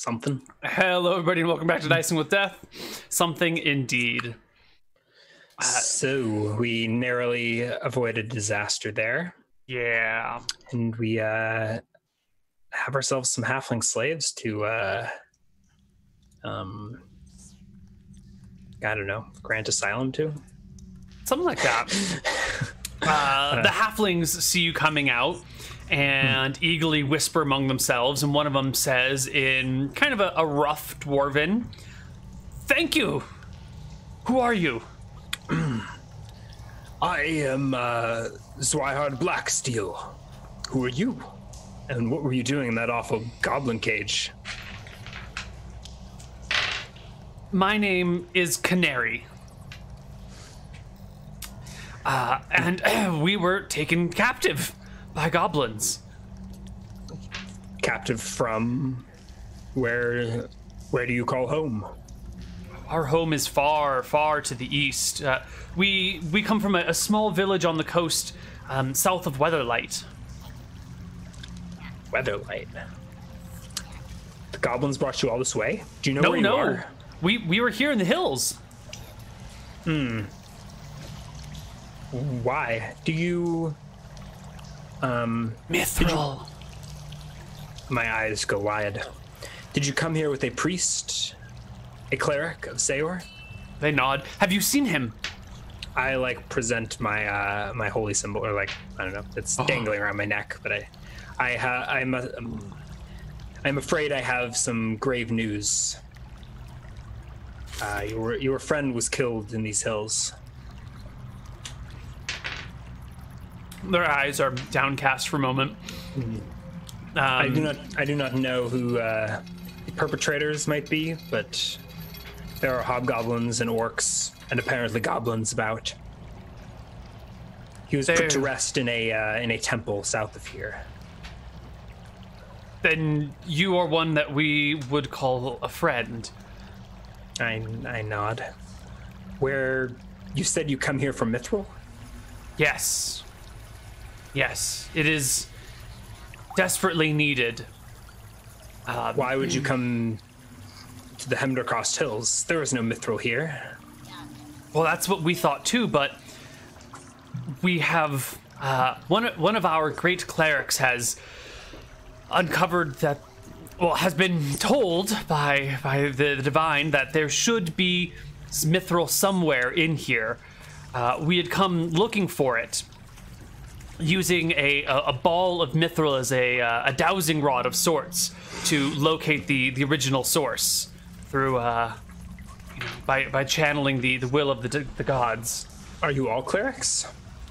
something. Hello, everybody, and welcome back to Dicing with Death. Something indeed. So we narrowly avoided disaster there, Yeah. and we have ourselves some halfling slaves to, I don't know, grant asylum to. Something like that. The halflings see you coming out and eagerly whisper among themselves, and one of them says in kind of a rough dwarven, "Thank you. Who are you?" I am Zwihard Blacksteel. Who are you? And what were you doing in that awful goblin cage? My name is Canary. And we were taken captive by goblins. Captive from where do you call home? Our home is far, far to the east. We come from a small village on the coast, south of Weatherlight. Weatherlight. The goblins brought you all this way? Do you know where you are? We were here in the hills. Why? Do you... Mithril. My eyes go wide. Did you come here with a priest? A cleric of Seor? They nod. Have you seen him? I present my my holy symbol, or I don't know, it's dangling around my neck. But I'm afraid I have some grave news. Your friend was killed in these hills. Their eyes are downcast for a moment. I do not know who the perpetrators might be, but there are hobgoblins and orcs and apparently goblins about. He was put to rest in a temple south of here. Then you are one that we would call a friend. I nod. Where you said you come here from Mithril? Yes. Yes, it is desperately needed. Why would you come to the Hemdercost Hills? There is no Mithril here. Well, that's what we thought too, but we have one of our great clerics has uncovered that, well, has been told by the divine that there should be mithril somewhere in here. We had come looking for it, using a ball of mithril as a dowsing rod of sorts to locate the original source through by channeling the will of the gods. Are you all clerics?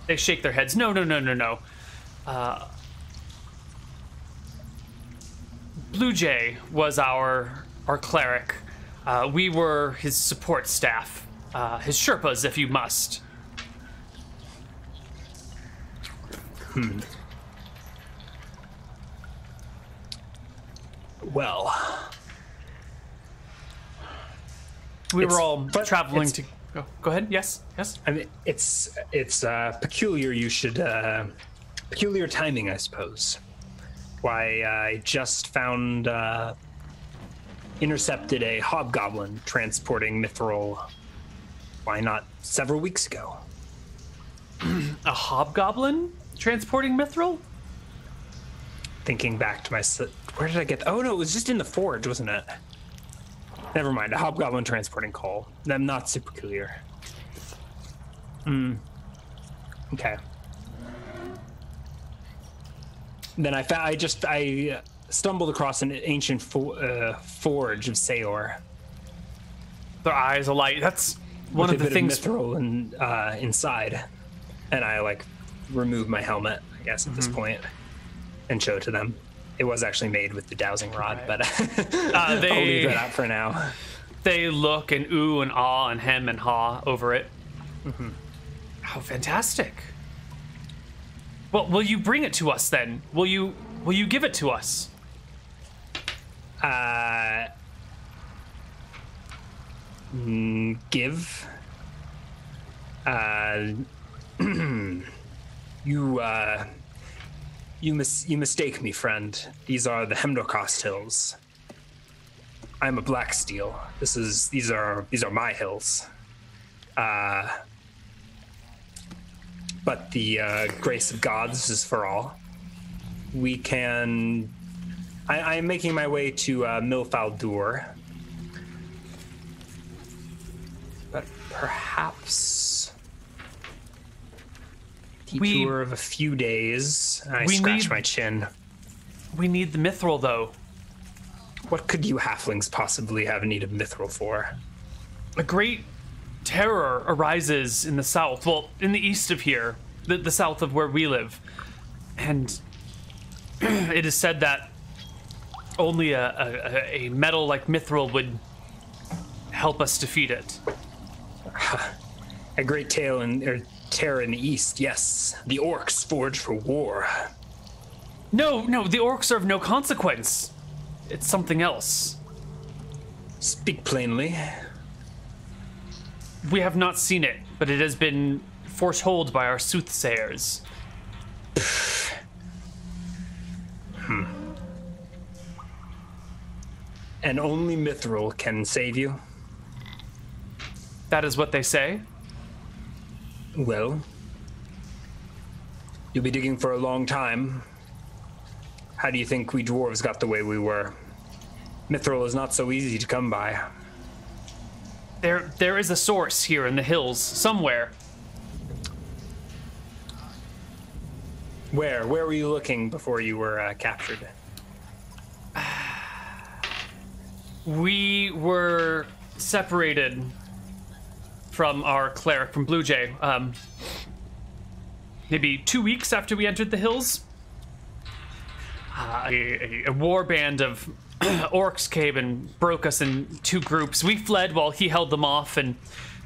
They shake their heads. No. Blue Jay was our cleric. We were his support staff, his Sherpas, if you must. Well, we were all traveling to. Go ahead. Yes. I mean, it's peculiar. You should peculiar timing, I suppose. Why, I just found intercepted a hobgoblin transporting mithril. Why not several weeks ago? A hobgoblin transporting mithril? Thinking back to where did I get? Oh no, it was just in the forge, wasn't it? Never mind. A hobgoblin transporting coal. I'm not super peculiar. Okay. Then I stumbled across an ancient forge of Seor. Their eyes alight. That's one of the things. Mithril inside, and I remove my helmet, I guess, at this point, and show it to them. It was actually made with the dowsing rod, right. But I'll leave that out for now. They look and ooh and ah and hem and haw over it. How fantastic! Well, will you bring it to us then? Will you give it to us? Give. You mistake me, friend. These are the Hemdercost Hills. I'm a black steel. These are my hills. But the grace of gods is for all. We can. I'm making my way to Milfaldur, but perhaps detour of a few days. I scratch my chin. We need the mithril, though. What could you halflings possibly have need of mithril for? A great terror arises in the south, well, in the east of here, the south of where we live. And it is said that only a metal like mithril would help us defeat it. A great terror in the east, yes. The orcs forged for war. No, the orcs are of no consequence. It's something else. Speak plainly. We have not seen it, but it has been foretold by our soothsayers. And only mithril can save you? That is what they say. Well, you'll be digging for a long time. How do you think we dwarves got the way we were? Mithril is not so easy to come by. There is a source here in the hills, somewhere. Where? Where were you looking before you were captured? We were separated from our cleric, from Blue Jay, maybe 2 weeks after we entered the hills. A war band of orcs came and broke us in 2 groups. We fled while he held them off, and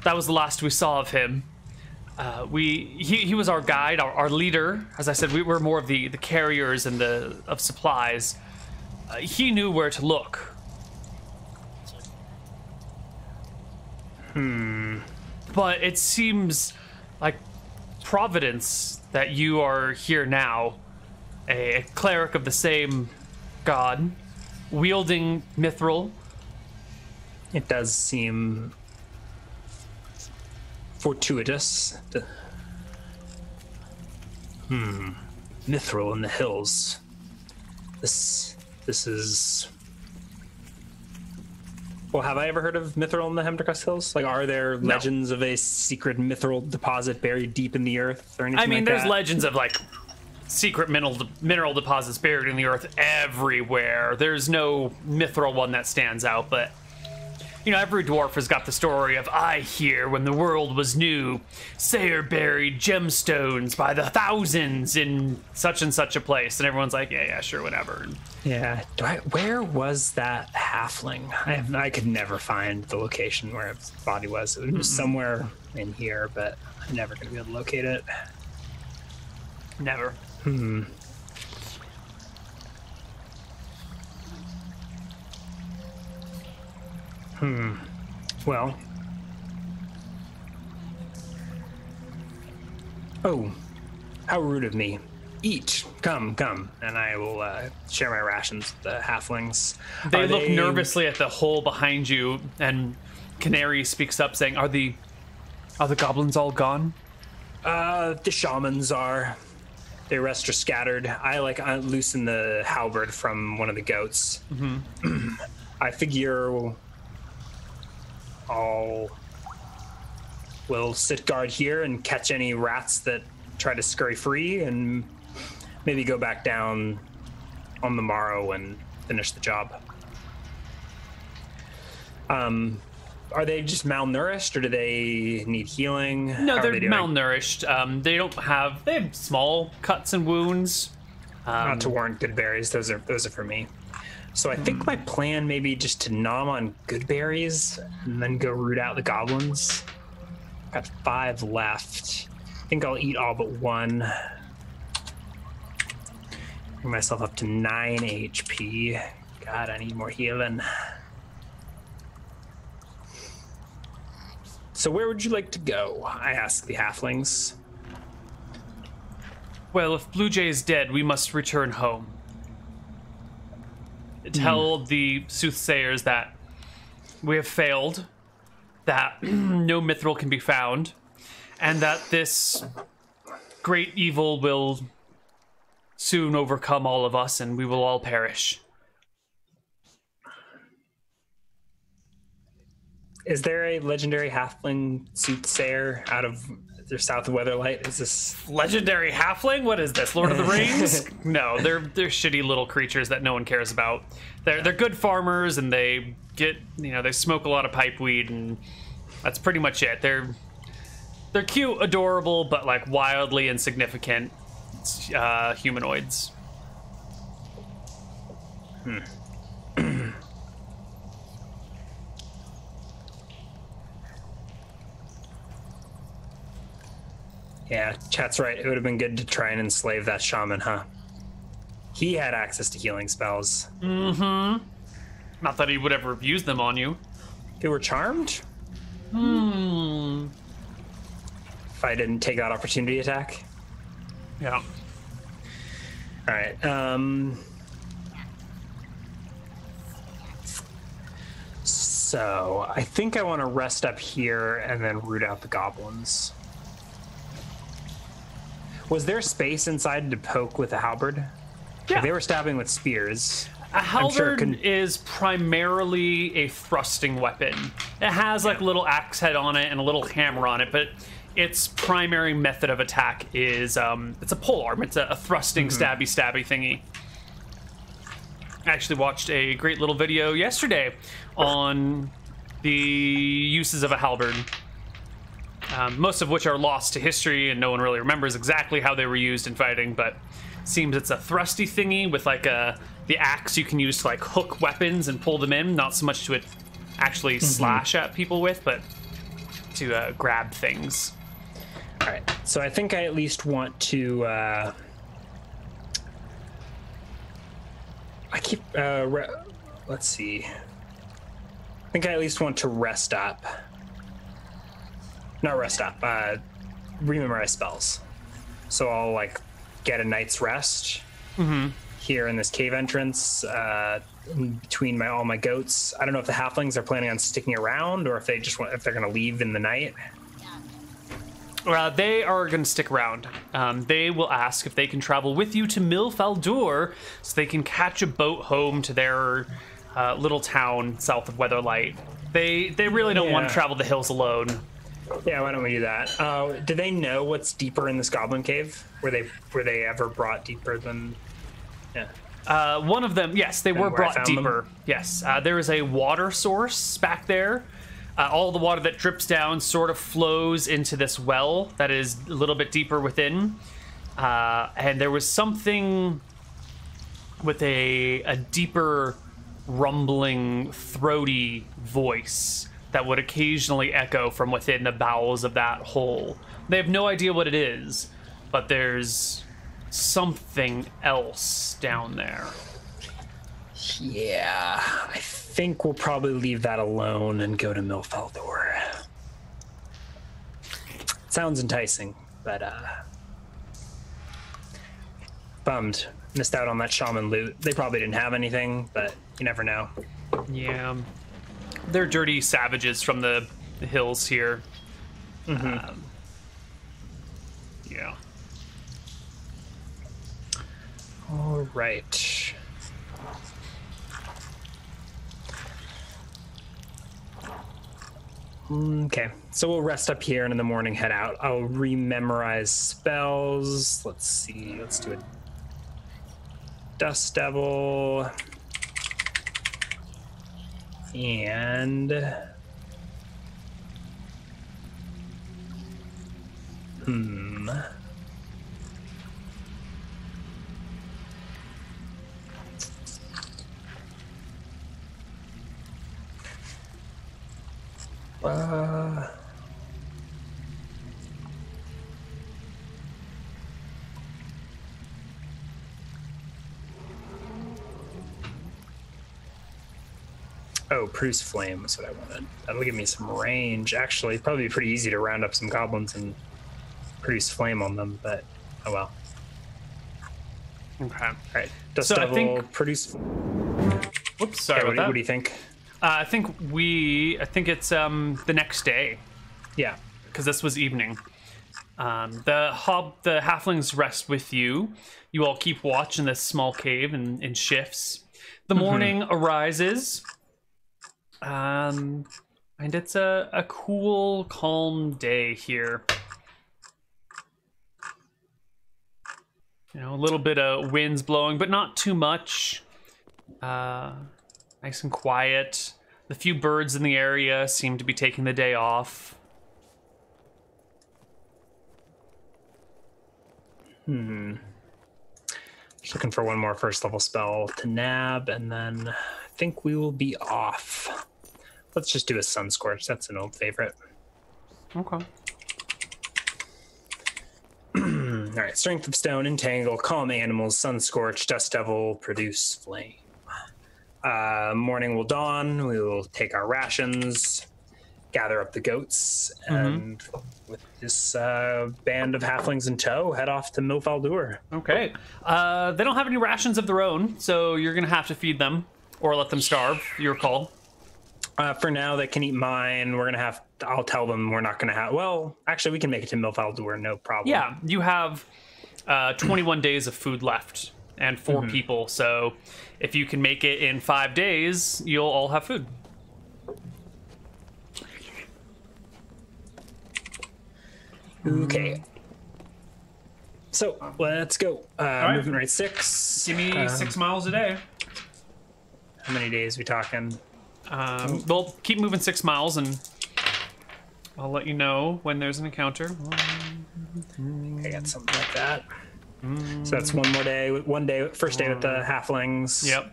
that was the last we saw of him. He was our guide, our leader. As I said, we were more of the carriers and of supplies. He knew where to look. But it seems like providence that you are here now, a cleric of the same god, wielding mithril. It does seem fortuitous. Mithril in the hills. This is. Well, have I ever heard of mithril in the Hemdercrest Hills? Like, are there legends of a secret mithril deposit buried deep in the earth or anything I mean, like there's that? legends of, like, secret mineral deposits buried in the earth everywhere. There's no mithril one that stands out, but, you know, every dwarf has got the story of, I hear when the world was new, Sayer buried gemstones by the thousands in such and such a place. And everyone's like, yeah, sure, whatever. Yeah. Where was that halfling? I could never find the location where his body was. It was somewhere in here, but I'm never going to be able to locate it. Never. Well. Oh, how rude of me. Eat. Come. And I will share my rations with the halflings. They look nervously at the hole behind you, and Canary speaks up saying, Are the goblins all gone? The shamans are. The rest are scattered. I loosen the halberd from one of the goats. I figure we'll sit guard here and catch any rats that try to scurry free, and maybe go back down on the morrow and finish the job. Are they just malnourished, or do they need healing? No, they're malnourished. They have small cuts and wounds. Not to warrant good berries. Those are for me. So I think my plan may be just to nom on good berries and then go root out the goblins. Got 5 left. I think I'll eat all but 1. Bring myself up to 9 HP. God, I need more healing. So where would you like to go? I ask the halflings. Well, if Blue Jay is dead, we must return home. Tell the soothsayers that we have failed, that no mithril can be found, and that this great evil will soon overcome all of us and we will all perish. Is there a legendary halfling soothsayer out of the south of Weatherlight? Is this legendary halfling? What is this? Lord of the Rings? No, they're shitty little creatures that no one cares about. They're good farmers and they get, they smoke a lot of pipe weed and that's pretty much it. They're cute, adorable, but like wildly insignificant humanoids. Yeah, chat's right. It would have been good to try and enslave that shaman, huh? He had access to healing spells. Mm-hmm. Not that he would ever have used them on you. They were charmed? Hmm. If I didn't take that opportunity attack? Yeah. Alright, so I think I want to rest up here and then root out the goblins. Was there space inside to poke with a halberd? Yeah. Like they were stabbing with spears. A halberd is primarily a thrusting weapon. It has like a little axe head on it and a little hammer on it, but its primary method of attack is it's a polearm. It's a thrusting stabby thingy. I actually watched a great little video yesterday on the uses of a halberd. Most of which are lost to history and no one really remembers exactly how they were used in fighting, but it seems it's a thrusty thingy with like the axe you can use to like hook weapons and pull them in, not so much to actually slash at people with, but to grab things. All right, so I think I at least want to let's see. I think I at least want to rest up. Not rest up, rememorize spells. So I'll like get a night's rest here in this cave entrance in between all my goats. I don't know if the halflings are planning on sticking around or if they just if they're going to leave in the night. They are going to stick around. They will ask if they can travel with you to Milfaldur so they can catch a boat home to their little town south of Weatherlight. They really don't want to travel the hills alone. Yeah, why don't we do that? Do they know what's deeper in this goblin cave? Were they ever brought deeper than? Yeah. One of them, yes, they were brought deeper. Them? Yes, there is a water source back there. All the water that drips down sort of flows into this well that is a little bit deeper within. And there was something with a deeper, rumbling, throaty voice that would occasionally echo from within the bowels of that hole. They have no idea what it is, but there's something else down there. Yeah, I think we'll probably leave that alone and go to Milfaldur. Sounds enticing, but bummed. Missed out on that shaman loot. They probably didn't have anything, but you never know. Yeah. They're dirty savages from the hills here. Yeah. All right. Okay, so we'll rest up here and in the morning head out. I'll rememorize spells. Let's see. Let's do a Dust Devil. And oh, Produce Flame is what I wanted. That'll give me some range. Actually, probably be pretty easy to round up some goblins and produce flame on them, but oh well. Okay. All right. Dust Devil, produce. Whoops, sorry okay, about that. What do you think? I think it's the next day. Yeah. Because this was evening. The halflings rest with you. You all keep watch in this small cave in shifts. The morning arises. And it's a cool, calm day here. You know, a little bit of winds blowing, but not too much. Nice and quiet. The few birds in the area seem to be taking the day off. Just looking for one more first level spell to nab, and then I think we will be off. Let's just do a Sun Scorch. That's an old favorite. Okay. All right, Strength of Stone, Entangle, Calm Animals, Sun Scorch, Dust Devil, Produce Flame. Morning will dawn. We will take our rations, gather up the goats, and with this band of halflings in tow, head off to Milfaldur. Okay. They don't have any rations of their own, so you're going to have to feed them or let them starve, your call. For now, they can eat mine. I'll tell them we're not going to have... Well, actually, we can make it to Milfaldur, no problem. Yeah, you have 21 days of food left and 4 people, so if you can make it in 5 days, you'll all have food. Okay. So, let's go. right. Movement rate 6. Give me 6 miles a day. How many days are we talking? Well, keep moving 6 miles, and I'll let you know when there's an encounter. I got something like that. So that's one more day. First day with the halflings. Yep.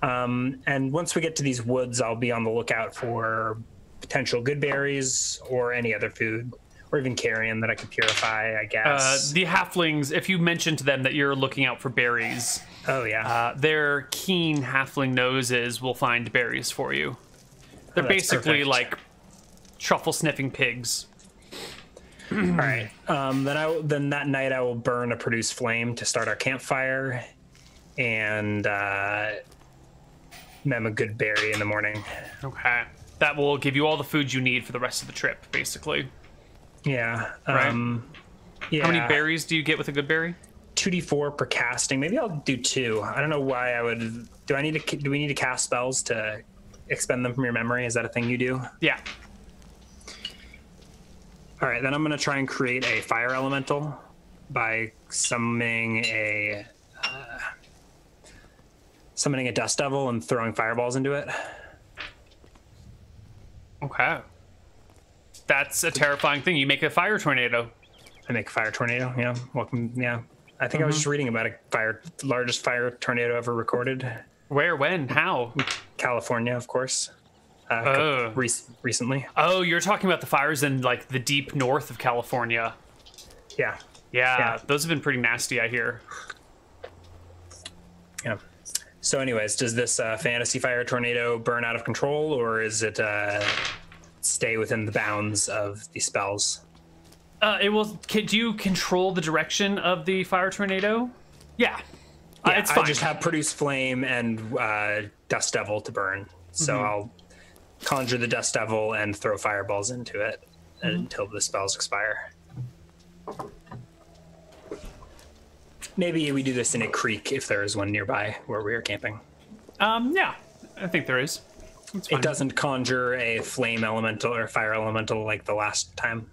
And once we get to these woods, I'll be on the lookout for potential good berries or any other food, or even carrion that I could purify, I guess. The halflings, if you mention to them that you're looking out for berries, oh yeah, their keen halfling noses will find berries for you. They're basically perfect. like truffle sniffing pigs. All right. Then that night I will burn a produce flame to start our campfire, and mem a good berry in the morning. Okay, that will give you all the food you need for the rest of the trip, basically. Yeah. Right. Yeah. How many berries do you get with a good berry? 2d4 per casting. Maybe I'll do 2. I don't know why I would. Do we need to cast spells to expend them from your memory? Is that a thing you do? Yeah. All right, then I'm going to try and create a fire elemental by summoning a dust devil and throwing fireballs into it. Okay. That's a terrifying thing. You make a fire tornado. I make a fire tornado. Yeah. Welcome. Yeah. I think I was just reading about largest fire tornado ever recorded. Where, when, how? California, of course. Recently. Oh, you're talking about the fires in like the deep north of California. Yeah. Yeah, those have been pretty nasty, I hear. Yeah. So anyways, does this fantasy fire tornado burn out of control, or is it stay within the bounds of the spells? It will. Do you control the direction of the fire tornado? Yeah. It's fine. I just have produce flame and dust devil to burn. So I'll conjure the dust devil and throw fireballs into it until the spells expire. Maybe we do this in a creek if there is one nearby where we are camping. Yeah, I think there is. It doesn't conjure a flame elemental or fire elemental like the last time.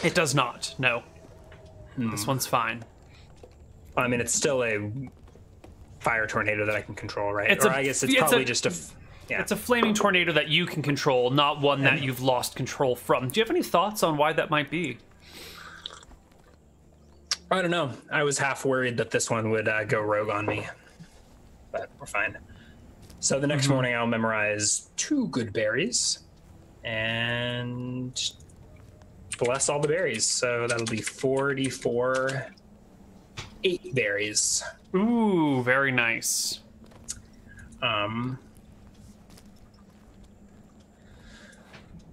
It does not. No. This one's fine. I mean, it's still a fire tornado that I can control, right? I guess it's probably just a. Yeah. It's a flaming tornado that you can control, not one that you've lost control from. Do you have any thoughts on why that might be? I don't know. I was half worried that this one would go rogue on me, but we're fine. So the next morning I'll memorize 2 good berries and bless all the berries. So that'll be 44, 8 berries. Ooh, very nice.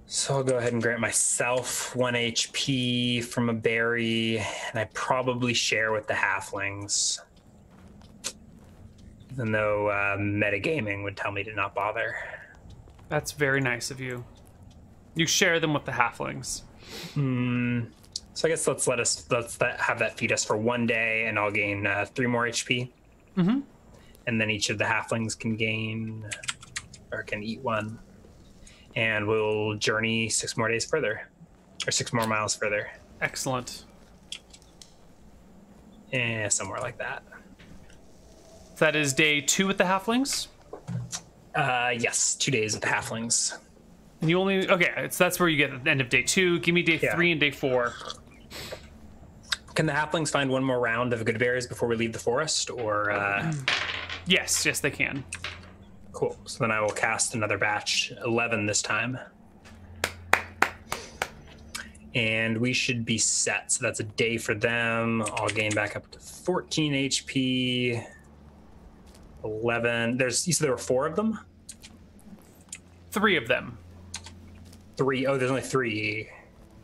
So I'll go ahead and grant myself 1 HP from a berry, and I probably share with the halflings. even though metagaming would tell me to not bother. That's very nice of you. You share them with the halflings. So I guess let's have that feed us for 1 day, and I'll gain 3 more HP. Mm-hmm. And then each of the halflings can gain, or can eat 1. And we'll journey 6 more days further, or 6 more miles further. Excellent. Somewhere like that. So that is day 2 with the halflings? Yes, 2 days with the halflings. And you only... Okay, so that's where you get at the end of day 2. Give me day 3 and day 4. Can the halflings find 1 more round of good berries before we leave the forest, or... Yes, they can. Cool. So then I will cast another batch, 11 this time. And we should be set. So that's a day for them. I'll gain back up to 14 HP. 11. You said there were 4 of them? 3 of them. 3. Oh, there's only 3.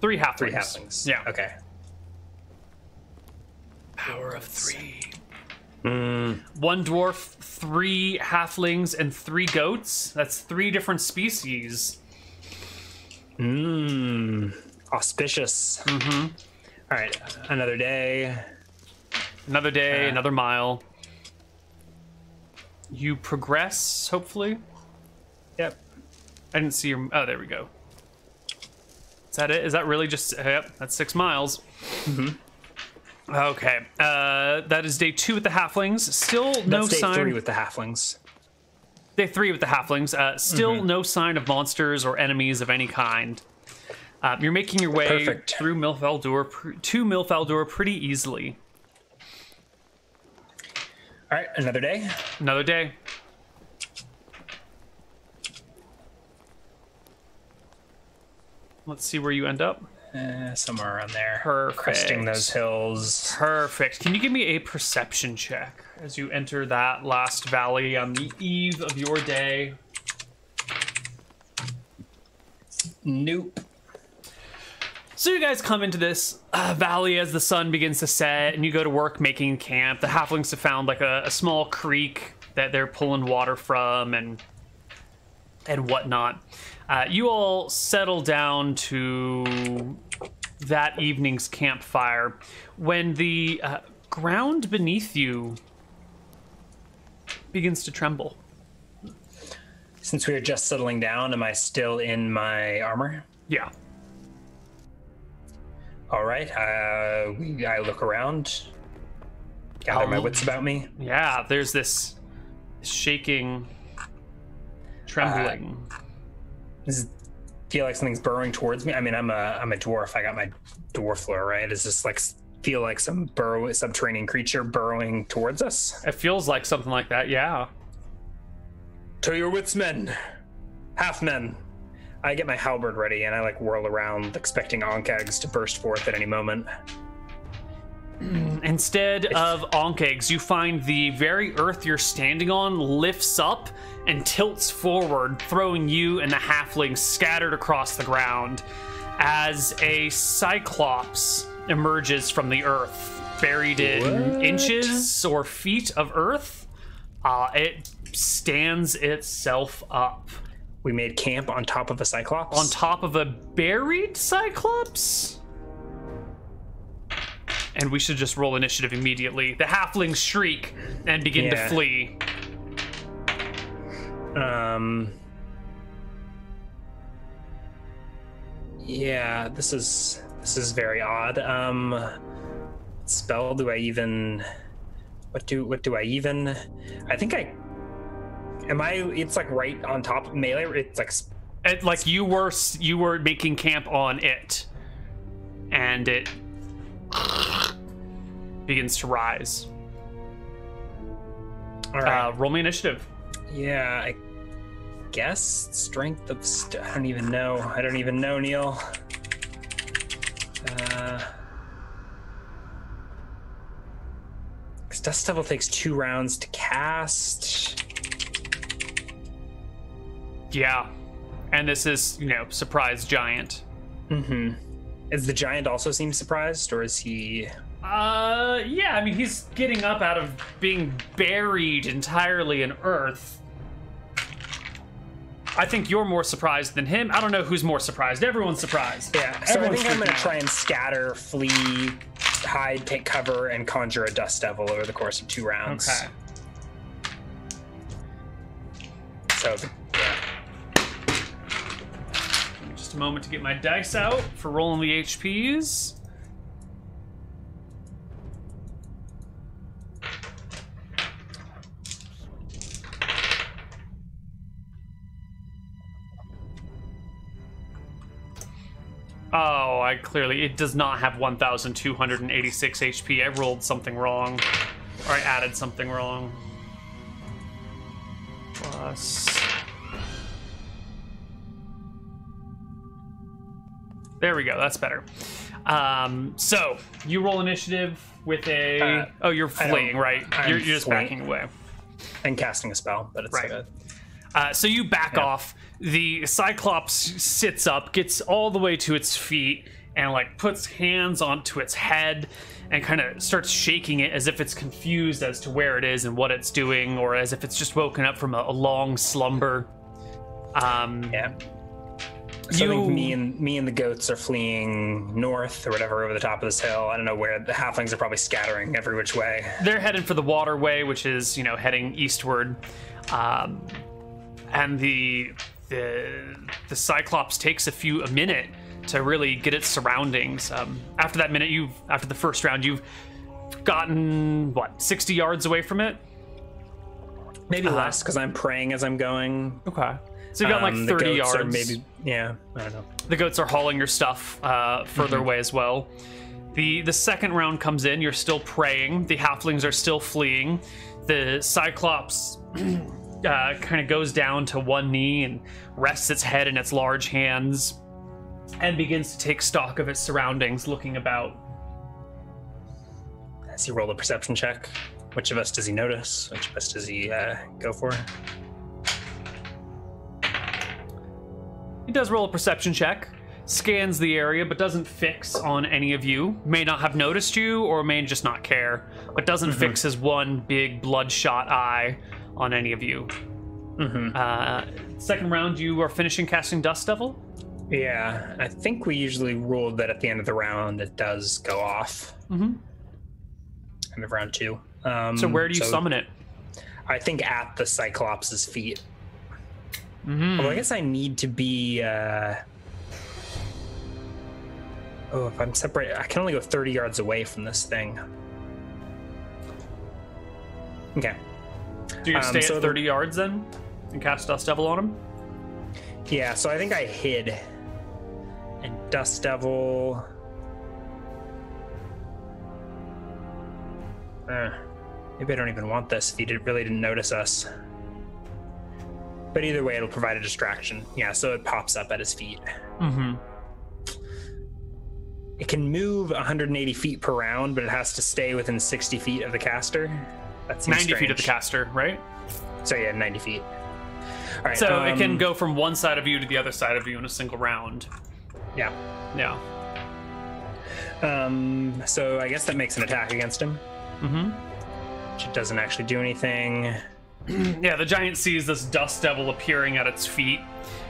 3 halflings. 3 halflings. Yeah. Okay. Power of 3. 1 dwarf, 3 halflings, and 3 goats. That's 3 different species. Auspicious. Mm-hmm. All right, another day. Another day, another mile. You progress, hopefully. Yep. I didn't see your... Oh, there we go. Is that it? Is that really just... Yep, that's 6 miles. Mm-hmm. Okay. That is day 2 with the halflings. Still no That's sign... day 3 with the halflings. Day 3 with the halflings. Still no sign of monsters or enemies of any kind. You're making your way through Milfaldor to Milfaldor pretty easily. All right, another day. Another day. Let's see where you end up. Somewhere around there. Perfect. Cresting those hills. Perfect. Can you give me a perception check as you enter that last valley on the eve of your day? Nope. So you guys come into this valley as the sun begins to set, and you go to work making camp. The halflings have found like a small creek that they're pulling water from and whatnot. You all settle down to that evening's campfire when the ground beneath you begins to tremble. Since we are just settling down, am I still in my armor? Yeah. All right. I look around, gather my wits about me. Yeah, there's this shaking, trembling. Does it feel like something's burrowing towards me? I mean, I'm a dwarf. I got my dwarf lore, right? Does this like feel like some subterranean creature burrowing towards us? It feels like something like that, yeah. To your wits, men, half men. I get my halberd ready and I like whirl around, expecting onkegs to burst forth at any moment. Instead of onkegs, you find the very earth you're standing on lifts up and tilts forward, throwing you and the halflings scattered across the ground as a cyclops emerges from the earth, buried in inches or feet of earth. It stands itself up. We made camp on top of a cyclops? On top of a buried cyclops? And we should just roll initiative immediately. The halflings shriek and begin to flee. Yeah, this is very odd. Spell do I even... What do I even... I think I... It's like right on top of melee. It's like you were making camp on it, and it begins to rise. All right. Roll me initiative. Yeah, I guess strength of. I don't even know. Neal. Because Dust Devil takes 2 rounds to cast. Yeah, and this is, surprise giant. Mm-hmm. Is the giant also seem surprised, or is he... Yeah, I mean, he's getting up out of being buried entirely in earth. I think you're more surprised than him. I don't know who's more surprised. Everyone's surprised. Yeah, so I think I'm going to try and scatter, flee, hide, take cover, and conjure a Dust Devil over the course of 2 rounds. Okay. So, yeah. Just a moment to get my dice out for rolling the HPs. Oh, it does not have 1,286 HP. I rolled something wrong. Or I added something wrong. Plus... There we go, that's better. So, you roll initiative with a... oh, you're fleeing, right? You're just backing away. And casting a spell, but it's right. Like so you back off. The Cyclops sits up, gets all the way to its feet, and like puts hands onto its head and kind of starts shaking it as if it's confused as to where it is and what it's doing, or as if it's just woken up from a long slumber. Yeah. So I think me and the goats are fleeing north or whatever over the top of this hill. I don't know where. The halflings are probably scattering every which way. They're heading for the waterway, which is, heading eastward. And the Cyclops takes a minute to really get its surroundings. After that minute, after the first round, you've gotten 60 yards away from it? Maybe less, because I'm praying as I'm going. Okay. So you've got like 30 yards. Or maybe, yeah, I don't know. The goats are hauling your stuff further away as well. The second round comes in. You're still praying. The halflings are still fleeing. The Cyclops kind of goes down to one knee and rests its head in its large hands and begins to take stock of its surroundings, looking about. As he roll a perception check, which of us does he notice? Which of us does he go for? He does roll a perception check, scans the area, but doesn't fix on any of you. May not have noticed you, or may just not care, but doesn't fix his one big bloodshot eye on any of you. Second round, you are finishing casting Dust Devil? Yeah, I think we usually ruled that at the end of the round it does go off. End of round 2. So where do you summon it? I think at the Cyclops' feet. Well, I guess I need to be... if I'm separated, I can only go 30 yards away from this thing. Okay. So you're gonna stay at 30 yards then? And cast Dust Devil on him? Yeah, so I think I hid. And Dust Devil... maybe I don't even want this if he really didn't notice us. But either way, it'll provide a distraction. Yeah, so it pops up at his feet. It can move 180 feet per round, but it has to stay within 60 feet of the caster. That seems 90 strange. feet of the caster, right? So yeah, 90 feet. All right. So it can go from one side of you to the other side of you in a single round. Yeah. Yeah. So I guess that makes an attack against him. Which it doesn't actually do anything. Yeah, the giant sees this Dust Devil appearing at its feet,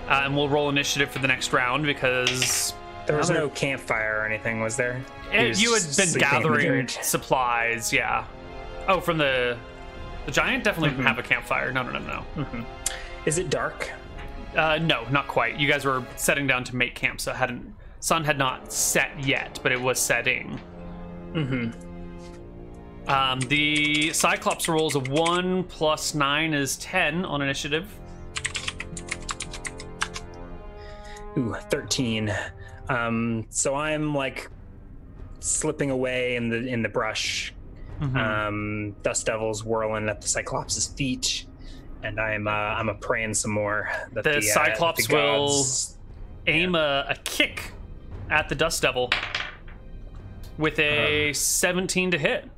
and we'll roll initiative for the next round because... There was no campfire or anything, was there? You had been gathering supplies, yeah. Oh, from the giant? Definitely didn't have a campfire. No. Is it dark? No, not quite. You guys were setting down to make camp, so sun had not set yet, but it was setting. The Cyclops rolls a 1 + 9 is 10 on initiative. Ooh, 13. So I'm like slipping away in the brush. Dust Devil's whirling at the Cyclops' feet, and I'm a praying some more. That the Cyclops will aim a kick at the Dust Devil with a 17 to hit.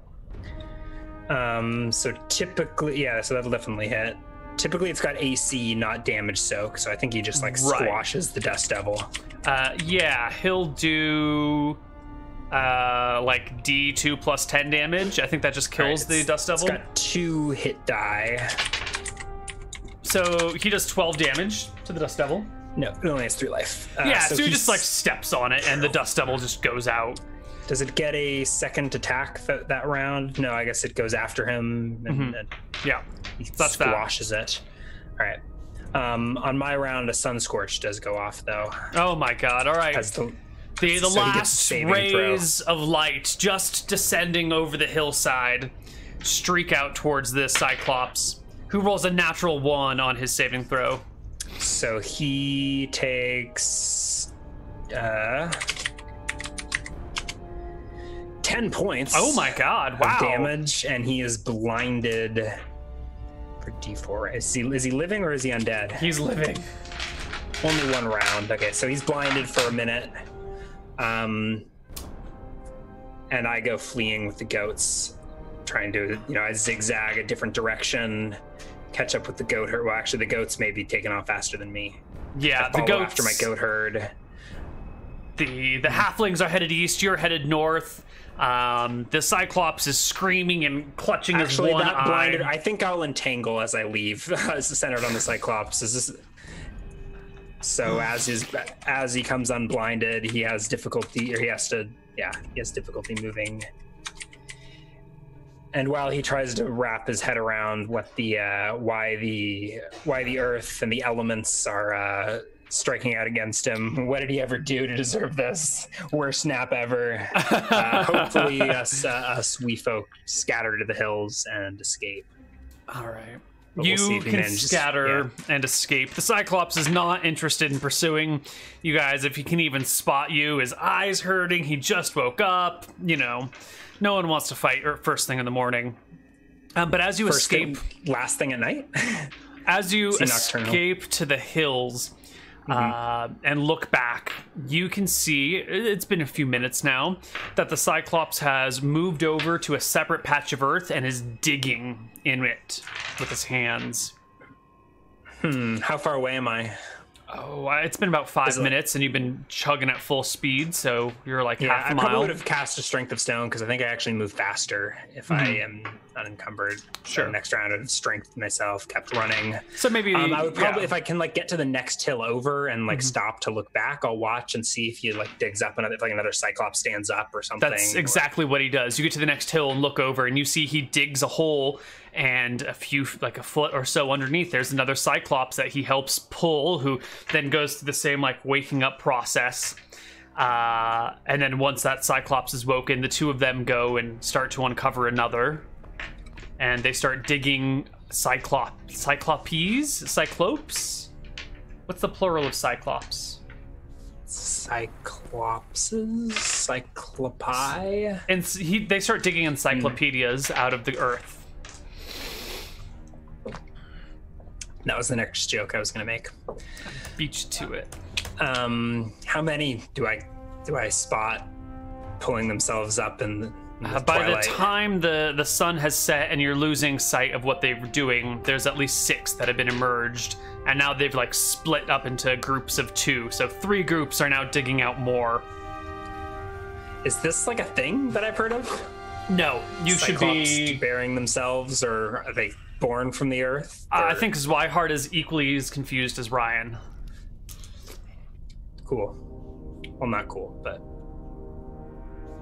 So typically, so that'll definitely hit. Typically, it's got AC, not damage soak, so I think he just squashes the Dust Devil. Yeah, he'll do like D2 plus 10 damage. I think that just kills the Dust Devil. It's got 2 hit die. So he does 12 damage to the Dust Devil. No, it only has 3 life. So he just like steps on it, and the Dust Devil just goes out. Does it get a second attack that round? No, I guess it goes after him. And Yeah, he that's squashes it. All right. On my round, a Sun Scorch does go off, though. Oh my god! All right. The last rays of light just descending over the hillside streak out towards the Cyclops, who rolls a natural 1 on his saving throw. So he takes 10 points. Oh my god! Wow. Of damage, and he is blinded for D4. Is he living or is he undead? He's living. Only 1 round. Okay, so he's blinded for a minute. And I go fleeing with the goats, trying to, I zigzag a different direction, catch up with the goat herd. Well, actually, the goats may be taking off faster than me. Yeah, the goats after my goat herd. The halflings are headed east. You're headed north. The Cyclops is screaming and clutching his one eye. Blinded, I think I'll entangle as I leave, centered on the Cyclops. So as he comes unblinded, he has difficulty, or he has difficulty moving. And while he tries to wrap his head around what why the earth and the elements are striking out against him, what did he ever do to deserve this? Worst snap ever. Hopefully, us wee folk scatter to the hills and escape. All right. But you can scatter and escape. The Cyclops is not interested in pursuing you guys. If he can even spot you, his eyes hurting. He just woke up. No one wants to fight first thing in the morning. But as you escape, last thing at night. As you escape to the hills and look back, you can see, it's been a few minutes now, that the Cyclops has moved over to a separate patch of earth and is digging in it with his hands. How far away am I? Oh, it's been about 5 minutes, and you've been chugging at full speed, so you're like half a mile. I probably would have cast a Strength of Stone, because I think I actually move faster if I am unencumbered. Sure. So next round, I'd strengthened myself, kept running. So maybe I would probably, if I can get to the next hill over and stop to look back, I'll watch and see if he digs up if another Cyclops stands up or something. That's exactly what he does. You get to the next hill and look over, and you see he digs a hole, and a foot or so underneath, there's another Cyclops that he helps pull, who then goes through the same waking up process. And then once that Cyclops is woken, the two of them go and start to uncover another. And they start digging Cyclopes? Cyclopes? What's the plural of Cyclops? Cyclopses? Cyclopi? And they start digging encyclopedias out of the earth. That was the next joke I was going to make. Beat you to it. How many do I spot pulling themselves up in the by twilight? the time the sun has set and you're losing sight of what they were doing, there's at least 6 that have been emerged, and now they've split up into groups of 2. So 3 groups are now digging out more. Is this a thing that I've heard of? No, you Cyclops should be burying themselves, or are they born from the earth? I think Zweihardt is equally as confused as Ryan. Cool. Well, not cool, but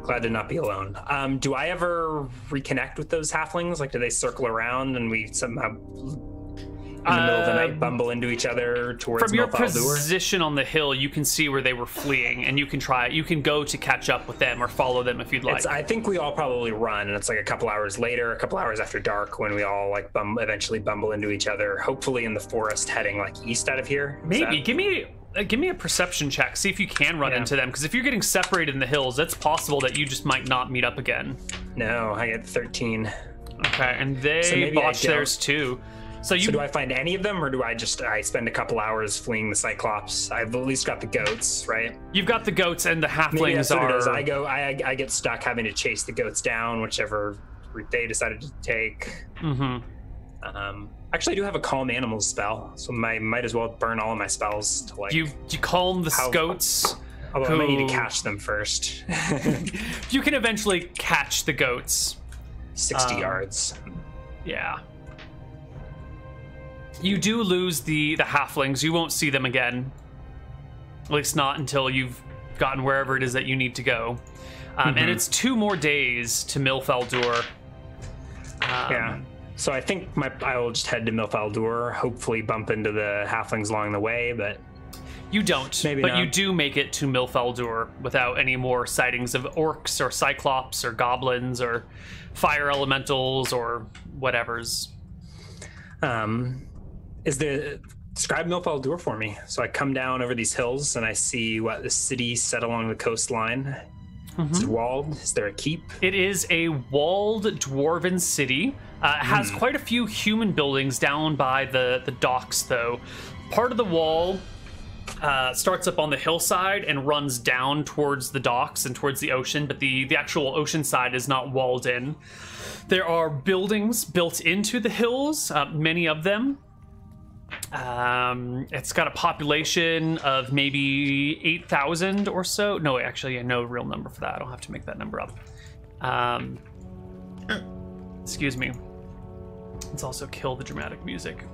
glad to not be alone. Do I ever reconnect with those halflings? Do they circle around and we somehow in the middle of the night bumble into each other towards From your Milfaldur? position on the hill, you can see where they were fleeing, and you can go to catch up with them or follow them if you'd like. I think we all probably run, and it's a couple hours later, a couple hours after dark, when we all eventually bumble into each other, hopefully in the forest heading east out of here. Maybe. Give me a perception check. See if you can run into them, because if you're getting separated in the hills, it's possible that you just might not meet up again. No, I get 13. Okay, and they botched theirs too. So do I find any of them, or do I spend a couple hours fleeing the Cyclops? I've at least got the goats, right? You've got the goats, and the halflings Maybe that's what it is. I get stuck having to chase the goats down, whichever route they decided to take. Actually, I do have a calm animals spell, so I might as well burn all of my spells to You calm the goats. Although I might need to catch them first. You can eventually catch the goats. 60 yards. Yeah. You do lose the halflings. You won't see them again. At least not until you've gotten wherever it is that you need to go. And it's 2 more days to Milfaldur. Yeah. So I think I will just head to Milfaldur, hopefully bump into the halflings along the way, but... You don't, Maybe but not. you do make it to Milfaldur without any more sightings of orcs or cyclops or goblins or fire elementals or whatevers. Describe Milfaldur for me. So I come down over these hills and I see the city set along the coastline. Is it walled? Is there a keep? It is a walled dwarven city. It has quite a few human buildings down by the docks, though. Part of the wall starts up on the hillside and runs down towards the docks and towards the ocean, but the actual ocean side is not walled in. There are buildings built into the hills, many of them. It's got a population of maybe 8,000 or so. No, actually, no real number for that. I don't have to make that number up. Excuse me. Let's also kill the dramatic music.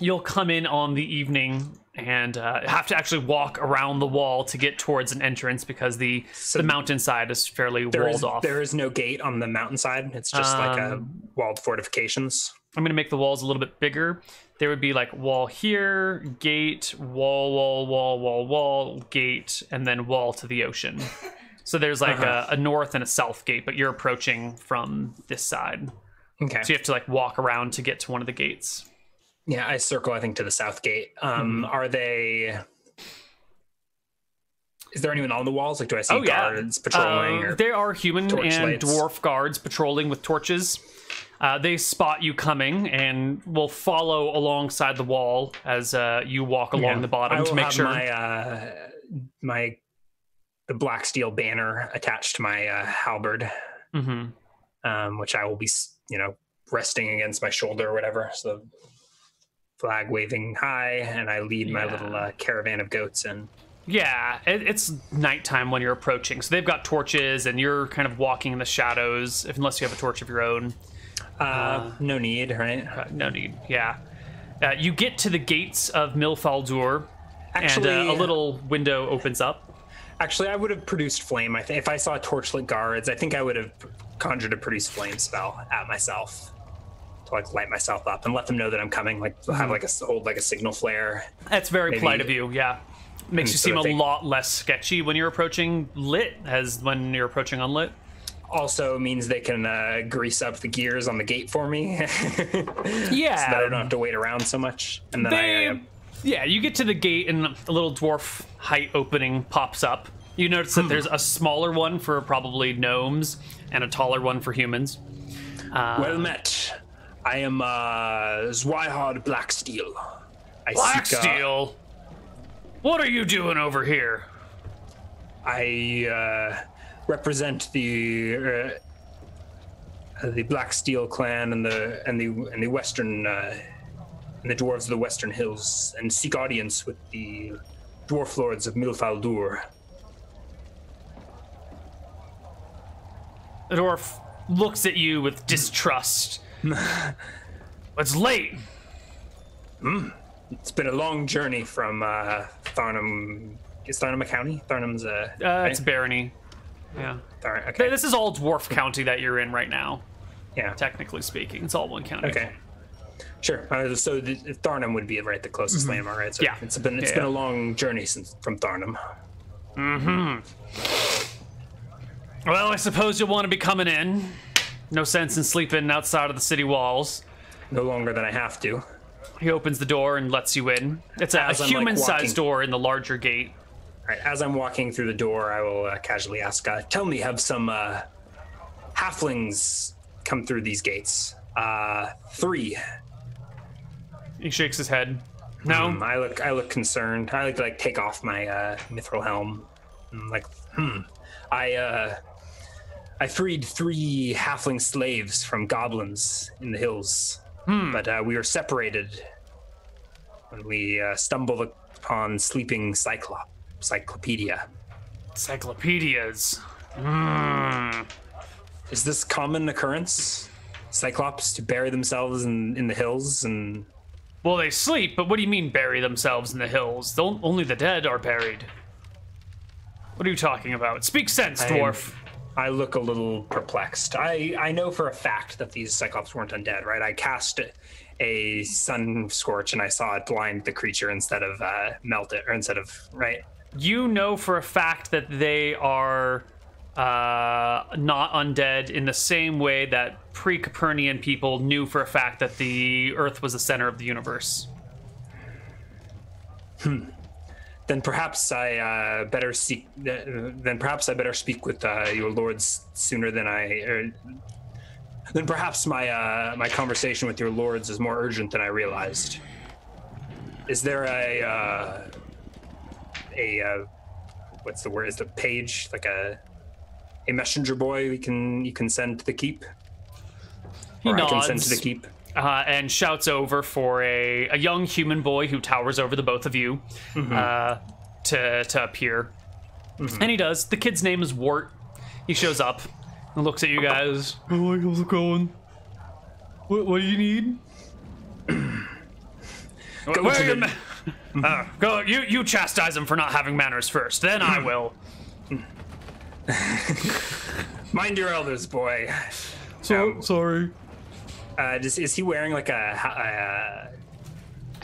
You'll come in on the evening and have to actually walk around the wall to get towards an entrance because the mountainside is fairly walled off. There is no gate on the mountainside. It's just like a walled fortifications. I'm going to make the walls a little bit bigger. There would be like wall here, gate, wall, gate, and then wall to the ocean. So there's like a north and a south gate, but you're approaching from this side. Okay. So you have to like walk around to get to one of the gates. Yeah, I circle, I think, to the south gate. Are they... Is there anyone on the walls? Like, do I see guards patrolling? Or there are human and lights? Dwarf guards patrolling with torches. They spot you coming and will follow alongside the wall as you walk along the bottom to make sure. The black steel banner attached to my halberd, which I will be, resting against my shoulder or whatever. So flag waving high, and I lead my little caravan of goats in. Yeah, it's nighttime when you're approaching. So they've got torches, and you're kind of walking in the shadows, unless you have a torch of your own. No need, right? No need, yeah. You get to the gates of Milfaldur, and a little window opens up. Actually, I would have produced flame. If I saw torchlit guards, I think I would have conjured a produce flame spell at myself to like light myself up and let them know that I'm coming. Like have hold a signal flare. That's very polite of you. Yeah, makes you seem a lot less sketchy when you're approaching lit as when you're approaching unlit. Also means they can grease up the gears on the gate for me. Yeah, so that I don't have to wait around so much. And then yeah, you get to the gate and a little dwarf height opening pops up. You notice that there's a smaller one for probably gnomes and a taller one for humans. Well met. I am Zwihard Blacksteel. Blacksteel? What are you doing over here? I represent the Blacksteel clan and the western and the dwarves of the Western Hills, and seek audience with the dwarf lords of Milfaldur. The dwarf looks at you with distrust. It's late. It's been a long journey from Tharnam. Is Tharnam a county? Tharnam's it's barony. Yeah. Okay. This is all dwarf county that you're in right now. Yeah. Technically speaking, it's all one county. Okay. Sure. So Tharnam would be the closest landmark, right? So yeah. It's been a long journey from Tharnam. Well, I suppose you'll want to be coming in. No sense in sleeping outside of the city walls. No longer than I have to. He opens the door and lets you in. It's a human-sized door in the larger gate. All right. As I'm walking through the door, I will casually ask, "Tell me, have some halflings come through these gates?" 3. He shakes his head. No. I look concerned. I like take off my mithril helm. I'm like, I freed 3 halfling slaves from goblins in the hills, but we were separated when we stumbled upon sleeping cyclopedia. Cyclopedias. Is this common occurrence? Cyclops to bury themselves in the hills and... Well, they sleep, but what do you mean bury themselves in the hills? Only the dead are buried. What are you talking about? Speak sense, dwarf. I look a little perplexed. I know for a fact that these Cyclops weren't undead, right? I cast a sun scorch and I saw it blind the creature instead of melt it, or instead of, right? You know for a fact that they are not undead in the same way that pre-Copernican people knew for a fact that the Earth was the center of the universe. Then perhaps I better speak with your lords sooner than then perhaps my conversation with your lords is more urgent than I realized. Is there a what's the word? Is it a page, like a messenger boy you can send to the keep? He nods. I can send to the keep. And shouts over for a young human boy who towers over the both of you to appear. And he does. The kid's name is Wart. He shows up and looks at you guys. Oh, how's it going? What do you need? Go. You chastise him for not having manners first. Then I will. Mind your elders, boy. Sorry. Is he wearing like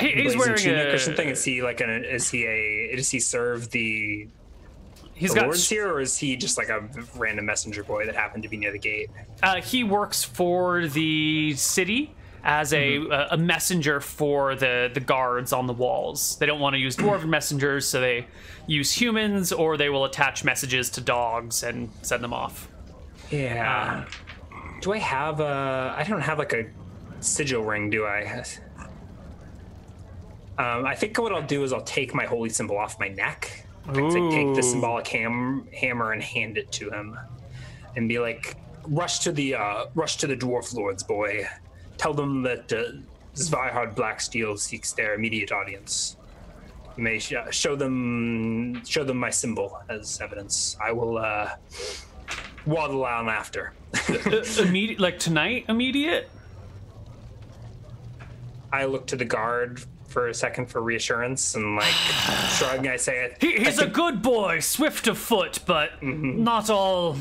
he's wearing tunic or something? Is he like does he serve the lords here, or is he just like a random messenger boy that happened to be near the gate? He works for the city as a messenger for the guards on the walls. They don't want to use dwarven messengers, so they use humans, or they will attach messages to dogs and send them off. Yeah. Do I have I don't have like a sigil ring, do I? I think what I'll do is I'll take my holy symbol off my neck. Take the symbolic hammer and hand it to him, and be like, "Rush to the dwarf lords, boy. Tell them that Zweihard Blacksteel seeks their immediate audience. You may show them my symbol as evidence. I will waddle on after." Immediate, like tonight? Immediate? I look to the guard for a second for reassurance and like shrug. I say, He's a good boy, swift of foot, but not all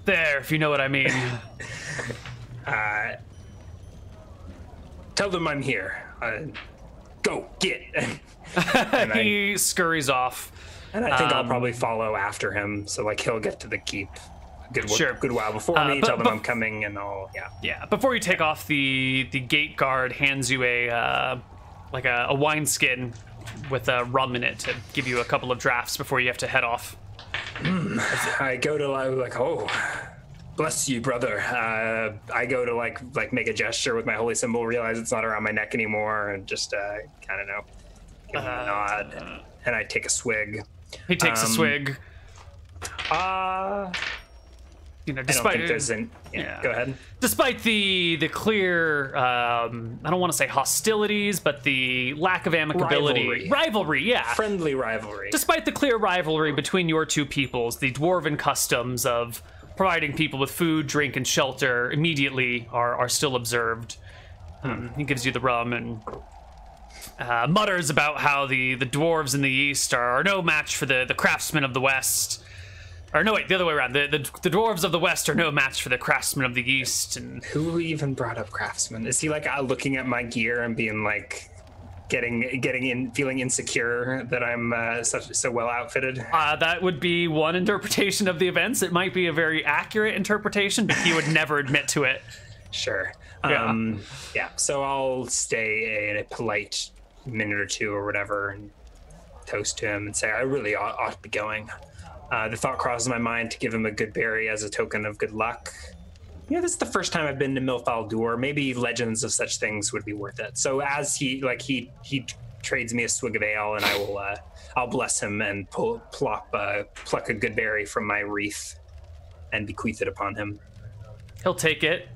there, if you know what I mean. Tell them I'm here. Go, get. He scurries off. And I think I'll probably follow after him, so like he'll get to the keep good while before me. Tell them I'm coming, and I'll yeah. Before you take off, the gate guard hands you a wine skin with rum in it to give you a couple of drafts before you have to head off. I go to like, oh, bless you, brother. I go to like make a gesture with my holy symbol, realize it's not around my neck anymore, and just kind of know, give him a nod, and I take a swig. He takes a swig. Despite, I don't think there's go ahead. Despite the clear, I don't want to say hostilities, but the lack of amicability, rivalry, yeah, friendly rivalry. Despite the clear rivalry between your two peoples, the dwarven customs of providing people with food, drink, and shelter immediately are still observed. He gives you the rum and mutters about how the dwarves in the east are no match for the craftsmen of the west. Or no, wait, the other way around. The dwarves of the west are no match for the craftsmen of the east. And who even brought up craftsmen? Is he like looking at my gear and being like, feeling insecure that I'm so well outfitted? That would be one interpretation of the events. It might be a very accurate interpretation, but he would never admit to it. Sure. Yeah. So I'll stay in a polite minute or two or whatever and toast to him and say I really ought to be going. The thought crosses my mind to give him a good berry as a token of good luck. This is the first time I've been to Milfal Dur. Maybe legends of such things would be worth it. So as he trades me a swig of ale, and I'll bless him and pluck a good berry from my wreath and bequeath it upon him. He'll take it,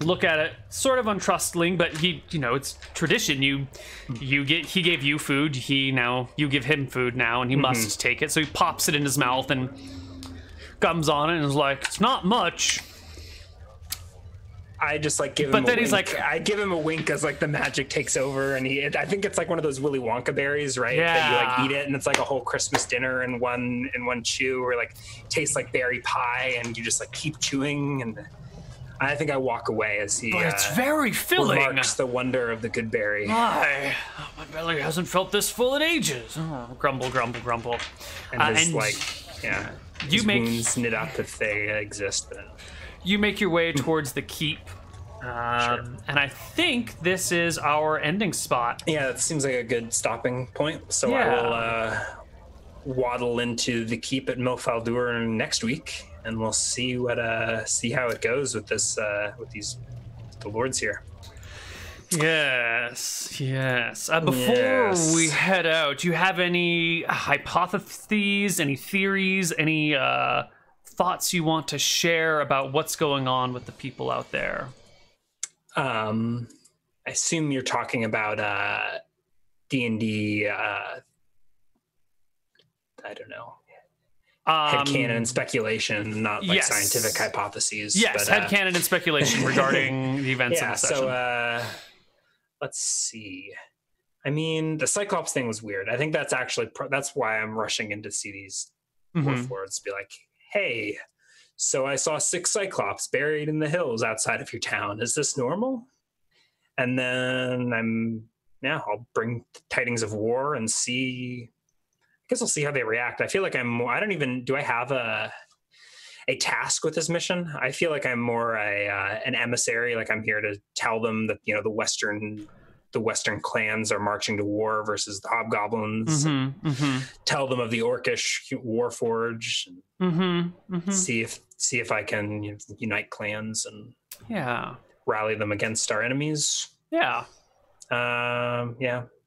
look at it sort of untrusting, but he, it's tradition. He gave you food. You give him food now, and he must take it. So he pops it in his mouth and gums on it and is like, it's not much. I just give him. But then he's like, I give him a wink as the magic takes over, and I think it's one of those Willy Wonka berries, right? Yeah. That you eat it, and it's a whole Christmas dinner in one chew, or tastes like berry pie, and you just keep chewing. And I think I walk away as he. But it's very filling. Remarks the wonder of the good berry. My belly hasn't felt this full in ages. Oh, grumble, grumble, grumble. And just his wounds knit up if they exist, but. You make your way towards the keep, and I think this is our ending spot. Yeah, it seems like a good stopping point. So I will waddle into the keep at Milfaldur next week, and we'll see how it goes with this with the lords here. Yes. Before we head out, do you have any hypotheses, any theories, any thoughts you want to share about what's going on with the people out there? I assume you're talking about D&D, I don't know, headcanon and speculation, not scientific hypotheses. Yes, headcanon and speculation regarding the events of the session. So let's see. I mean, the Cyclops thing was weird. I think that's actually that's why I'm rushing in to see these Warlords to be like, hey, so I saw 6 Cyclops buried in the hills outside of your town. Is this normal? And then I'll bring tidings of war and see. I guess I'll see how they react. I feel like do I have a task with this mission? I feel like I'm more an emissary. I'm here to tell them that, the Western clans are marching to war versus the hobgoblins. Tell them of the Orcish Warforge. See if I can unite clans and rally them against our enemies. The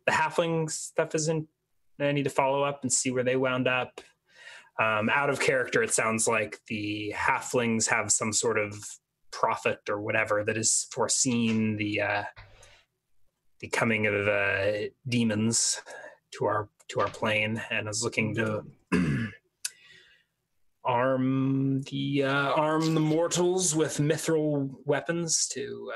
halfling stuff isn't. I need to follow up and see where they wound up. Out of character, it sounds like the halflings have some sort of prophet or whatever that has foreseen the coming of demons to our plane, and is looking to arm the mortals with mithril weapons to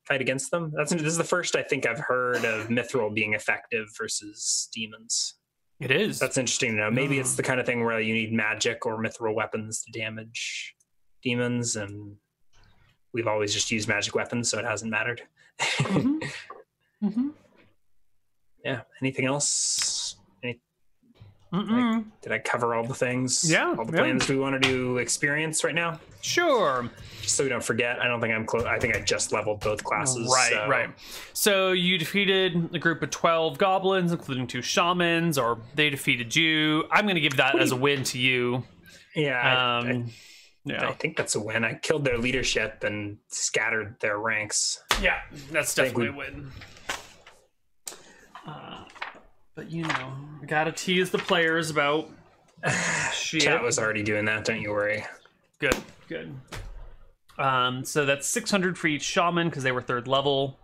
fight against them. This is the first I think I've heard of mithril being effective versus demons. It is. That's interesting to know. Maybe it's the kind of thing where you need magic or mithril weapons to damage demons, and we've always just used magic weapons, so it hasn't mattered. Yeah. Anything else? Did I cover all the things? Yeah. All the plans we wanted to experience right now? Sure. Just so we don't forget, I don't think I'm close. I think I just leveled both classes. Right. So you defeated a group of 12 goblins, including 2 shamans, or they defeated you. I'm going to give that as a win to you. Yeah. I think that's a win. I killed their leadership and scattered their ranks. Yeah, that's definitely a win. But we gotta tease the players about shit. Chat was already doing that, don't you worry. Good. So that's 600 for each shaman because they were 3rd level.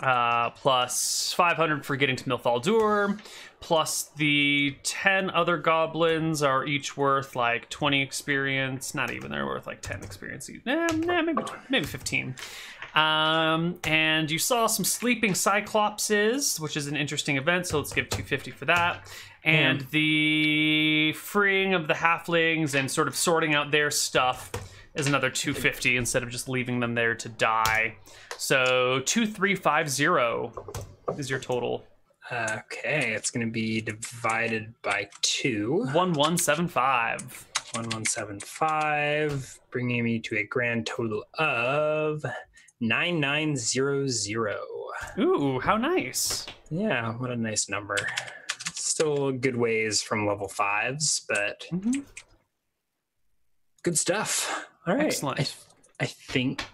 Plus 500 for getting to Milfaldur. Plus the 10 other goblins are each worth 20 experience. Not even, they're worth 10 experience. Maybe 15. And you saw some sleeping cyclopses, which is an interesting event, so let's give 250 for that. And the freeing of the halflings and sort of sorting out their stuff is another 250 instead of just leaving them there to die. So 2350 is your total. Okay, it's going to be divided by 2. 1175. 1175, bringing me to a grand total of 9900. Ooh, how nice. Yeah, what a nice number. Still a good ways from level 5s, but good stuff. All right. Excellent. I think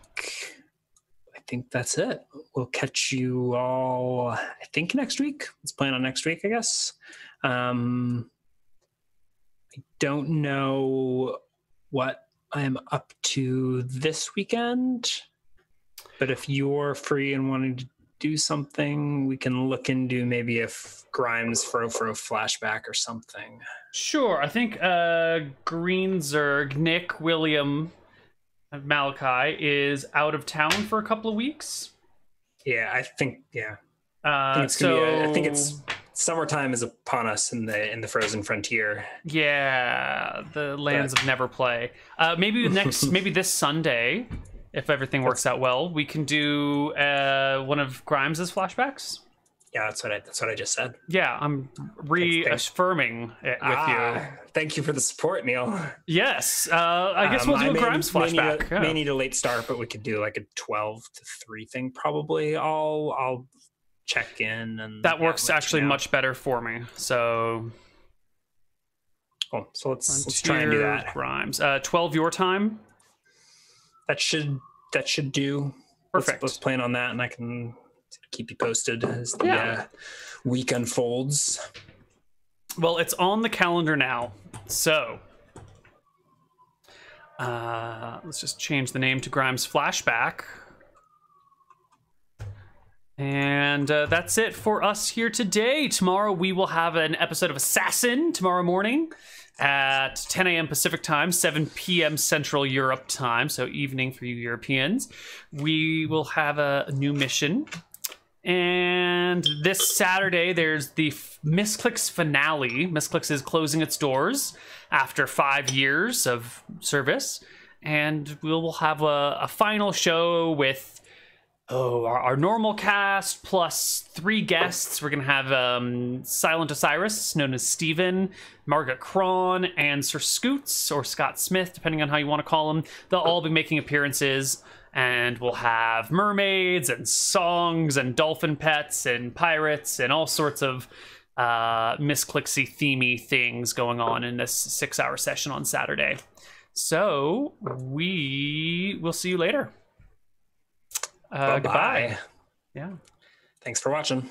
that's it. We'll catch you all, I think, next week. Let's plan on next week, I guess. I don't know what I'm up to this weekend, but if you're free and wanting to do something, we can look into maybe if Grimes for a flashback or something. Sure. I think Greenzerg, Nick, William, Malachi is out of town for a couple of weeks. Yeah, I think I think it's summertime is upon us in the frozen frontier. Yeah, the lands of never play. Maybe this Sunday, if everything works out well, we can do one of Grimes's flashbacks. Yeah, that's what I just said. Yeah, I'm reaffirming it with you. Thank you for the support, Neal. Yes, I guess we'll do a Grimes flashback. May need a late start, but we could do like a 12 to 3 thing probably. I'll check in, and that works actually much better for me. So, so let's try and do that. Grimes, 12 your time. That should do. Perfect. Let's plan on that, and I can keep you posted as the week unfolds. Well, it's on the calendar now, so let's just change the name to Grimes Flashback. And that's it for us here today. Tomorrow we will have an episode of Assassin tomorrow morning at 10 a.m. Pacific time, 7 p.m. Central Europe time, so evening for you Europeans. We will have a new mission. And this Saturday, there's the Misclicks finale. Misclicks is closing its doors after 5 years of service. And we will have a final show with our normal cast plus 3 guests. We're going to have Silent Osiris, known as Steven, Margaret Cron, and Sir Scoots, or Scott Smith, depending on how you want to call him. They'll all be making appearances. And we'll have mermaids and songs and dolphin pets and pirates and all sorts of Misclicksy themey things going on in this 6-hour session on Saturday. So we will see you later. Goodbye. Yeah. Thanks for watching.